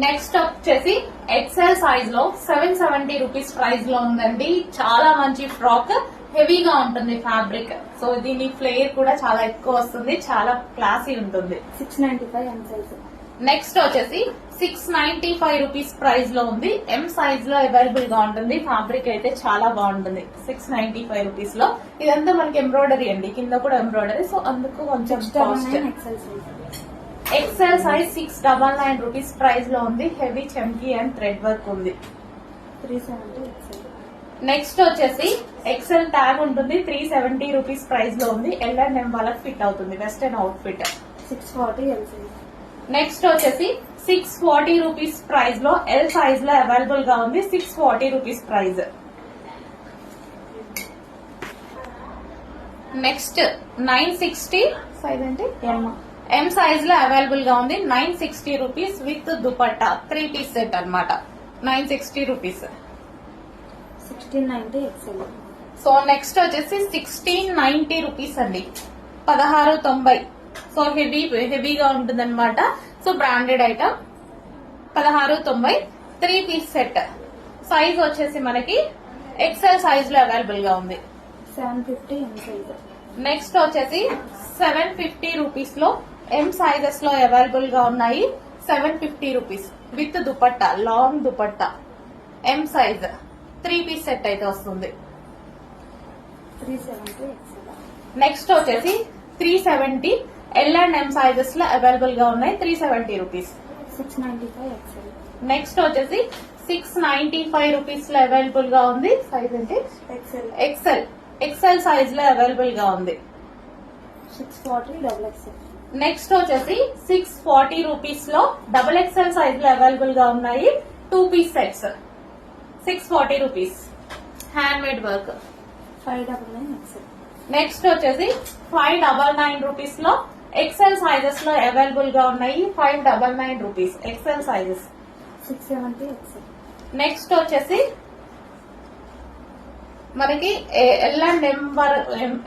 Next వచ్చేసి XL size లో 770 rupees price లో ఉందండి. చాలా మంచి ఫ్రాక్, హెవీగా ఉంటుంది ఫ్యాబ్రిక్. సో దీని ఫ్లేర్ కూడా చాలా ఎక్కువ వస్తుంది, చాలా క్లాసీ ఉంటుంది. 695 ఎం సైజ్. నెక్స్ట్ వచ్చేసి 695 రూపీస్ ప్రైస్ లో ఉంది. ఎం సైజ్ లో అవైలబుల్ గా ఉంటుంది. ఫ్యాబ్రిక్ అయితే చాలా బాగుంటుంది. 695 రూపీస్ లో. ఇదంతా మనకి ఎంబ్రాయిడరీ అండి, కింద కూడా ఎంబ్రాయిడరీ. సో అందుకు కొంచెం cost. XL size 699 rupees price లో ఉంది. Heavy chamki and thread work ఉంది. 370 ఎక్సెల్. నెక్స్ట్ వచ్చేసి ఎక్సెల్ ట్యాగ్ ఉంటుంది. 370 రూపీస్ ప్రైస్ లో ఉంది. ఎల్ అండ్ ఎం వాళ్ళకి ఫిట్ అవుతుంది, western out fit. 640 L size. Next వచ్చేసి 640 రూపీస్ ప్రైస్ లో ఎల్ సైజ్ లో అవైలబుల్ గా ఉంది. 640 రూపీస్ ప్రైస్. నెక్స్ట్ 960 సైజ్ అంటే ఎం సైజ్ లో అవైలబుల్ గా ఉంది. 960 rupees with dupatta 3 piece set అన్నమాట. 960 రూపీస్. 1690 ఎక్సెల్. సో నెక్స్ట్ వచ్చేసి 1690 రూపీస్ అండి. 1690. సో హెవీగా ఉంటుంది అనమాట. So branded item. 1690 3 piece set. Size వచ్చేసి మనకి ఎక్సెల్ సైజ్ లో అవైలబుల్ గా ఉంది. 750 ఎం సైజ్. నెక్స్ట్ వచ్చేసి 750 రూపీస్ లో ఎం సైజెస్ లో అవైలబుల్ గా ఉన్నాయి. 750 rupees with dupatta, long dupatta. M size 3 piece set అయితే వస్తుంది. 370 ఎక్సెల్. నెక్స్ట్ వచ్చేసి 370 ఎల్ అండ్ ఎం సైజెస్ లో అవైలబుల్ గా ఉన్నాయి. 370 రూపీస్. 695 ఎక్సెల్. నెక్స్ట్ వచ్చేసి 695 రూపీస్ లో అవైలబుల్ గా ఉంది. సైజ్ ఏంటి? ఎక్సెల్. ఎక్సెల్ సైజ్ లో అవైలబుల్ గా ఉంది. 640 డబుల్ ఎక్సెల్. నెక్స్ట్ వచ్చేసి 640 రూపీస్ లో డబుల్ ఎక్సెల్ సైజ్ లో అవైలబుల్ గా ఉన్నాయి. 2 piece sets. 640 rupees. Hand made work. 599 XL. Next వచ్చేసి 599 రూపీస్ లో ఎక్సెల్ సైజెస్ లో అవైలబుల్ గా ఉన్నాయి. 599 rupees XL sizes. 670 XL. Next వచ్చేసి మనకి ఎల్ అండ్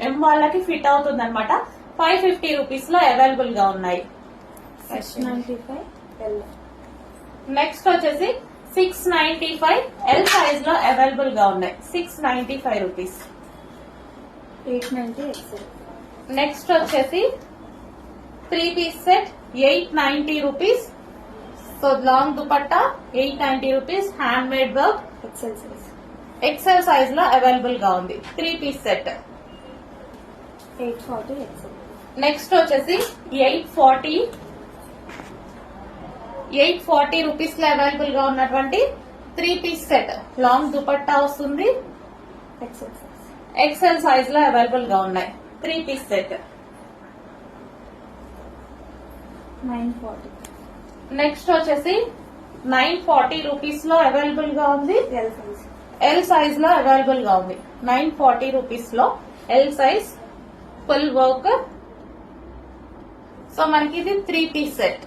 ఎం వాళ్ళకి ఫిట్ అవుతుంది అనమాట. 550 రూపీస్ లో అవైలబుల్ గా ఉన్నాయి. 695 ఎల్. నెక్స్ట్ వచ్చేసి 695 ఎల్ సైజ్ లో అవైలబుల్ గా ఉన్నాయి. 695 రూపీస్. 890 ఎక్సెల్. నెక్స్ట్ వచ్చేసి 3 piece set 890 rupees. So long dupatta 890 rupees. Hand made work. XL size. XL size లో అవైలబుల్ గా ఉంది. 3 పీస్ సెట్. 840 ఎక్సెల్. నెక్స్ట్ వచ్చేసి 840 రూపీస్ లో అవైలబుల్ గా ఉన్నటువంటి 3 పీస్ సెట్. లాంగ్ దుపట్టా వస్తుంది. XL size. ఎక్సెల్ సైజ్ లో అవైలబుల్ గా ఉన్నాయి. 3 పీస్ సెట్. 940. నెక్స్ట్ వచ్చేసి 940 రూపీస్ లో అవైలబుల్ గా ఉంది. L size. ఎల్ సైజ్ లో అవైలబుల్ గా ఉంది. 940 రూపీస్ లో L size full work. So మనకి ఇది 3 piece set.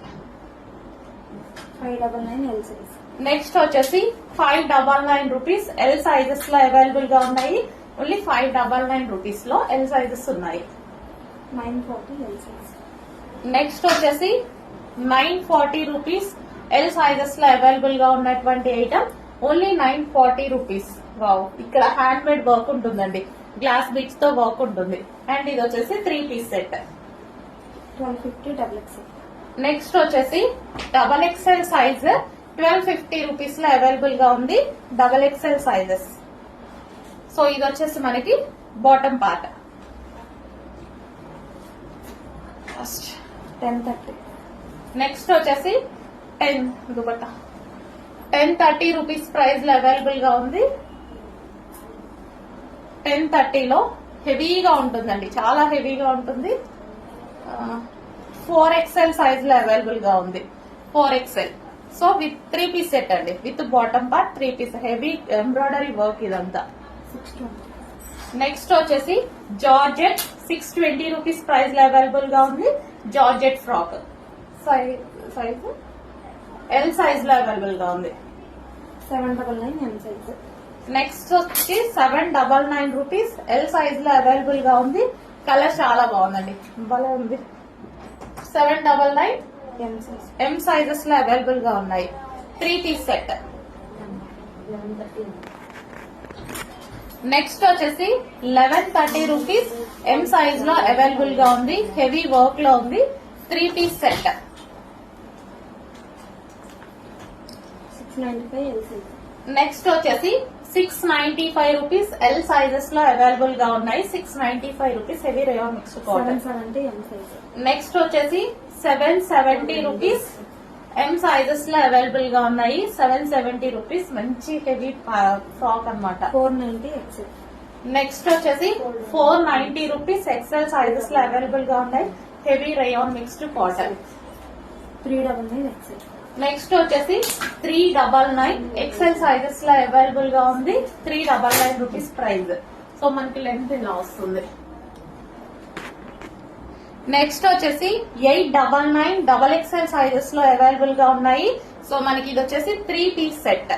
599 L size. Next వచ్చేసి 599 రూపీస్ ఎల్ సైజెస్ లో అవైలబుల్ గా ఉన్నాయి. ఓన్లీ 599 రూపీస్ లో ఎల్ సైజెస్ ఉన్నాయి. 940 ఎల్ సైజ్. నెక్స్ట్ వచ్చేసి 940 రూపీస్ ఎల్ సైజెస్ లో అవైలబుల్ గా ఉన్నటువంటి ఐటమ్. Only 940 rupees. వావ్, ఇక్కడ హ్యాండ్ మేడ్ వర్క్ ఉంటుందండి. గ్లాస్ బిట్స్ తో వర్క్ ఉంటుంది. అండ్ ఇది వచ్చేసి 3 piece set. 1250 double XL. Next వచ్చేసి డబల్ ఎక్సెల్ సైజ్ 1250 రూపీస్ లో అవైలబుల్ గా ఉంది. Double XL sizes. సో ఇది వచ్చేసి మనకి బాటమ్ పార్ట్. ఫస్ట్ 1030. నెక్స్ట్ వచ్చేసి 10 దుపట్టా 1030 రూపీస్ ప్రైస్ లో అవైలబుల్ గా ఉంది. 1030 లో హెవీగా ఉంటుందండి, చాలా హెవీగా ఉంటుంది. 4XL సైజ్ లో అవైలబుల్ గా ఉంది. 4XL. So with 3 piece set అండి. With bottom part 3 piece. Heavy embroidery work ఇదంతా. 620. నెక్స్ట్ వచ్చేసి జార్జెట్ 620 రూపీస్ ప్రైస్ లో అవైలబుల్ గా ఉంది. Georgette frock size L size లో అవైలబుల్ గా ఉంది. 799 ఎం సైజ్. నెక్స్ట్ వచ్చి 799 రూపీస్ ఎల్ సైజ్ లో అవైలబుల్ గా ఉంది. కలర్ చాలా బాగుందండి, భలే ఉంది. 799 ఎం సైజ్ ఎం సైజెస్ లో అవైలబుల్ గా ఉన్నాయి. 3 పీస్ సెట్. నెక్స్ట్ వచ్చేసి 1130 రూపీస్ ఎం సైజ్ లో అవైలబుల్ గా ఉంది. హెవీ వర్క్ లో ఉంది. 3 piece set. 695 L size next వచ్చేసి 695 రూపీస్ ఎల్ సైజెస్ లో అవైలబుల్ గా ఉన్నాయి. 695 rupees heavy rayon mixed cotton. 770 M size next వచ్చేసి 770 రూపీస్ ఎం సైజెస్ లో అవైలబుల్ గా ఉన్నాయి. 770 రూపీస్ మంచి హెవీ ఫ్రాక్ అన్నమాట. 490 ఎక్సెల్ నెక్స్ట్ వచ్చేసి 490 రూపీస్ ఎక్సెల్ సైజెస్ లో అవైలబుల్ గా ఉన్నాయి. Heavy rayon mixed cotton. 399 XL next వచ్చేసి 399 ఎక్సెల్ సైజెస్ లో అవైలబుల్ గా ఉంది. 399 రూపీస్ ప్రైస్. సో మనకి లెంత్ ఇలా వస్తుంది. నెక్స్ట్ వచ్చేసి 899 డబల్ ఎక్సెల్ సైజెస్ లో అవైలబుల్ గా ఉన్నాయి. సో మనకి ఇది వచ్చేసి 3 పీస్ సెట్.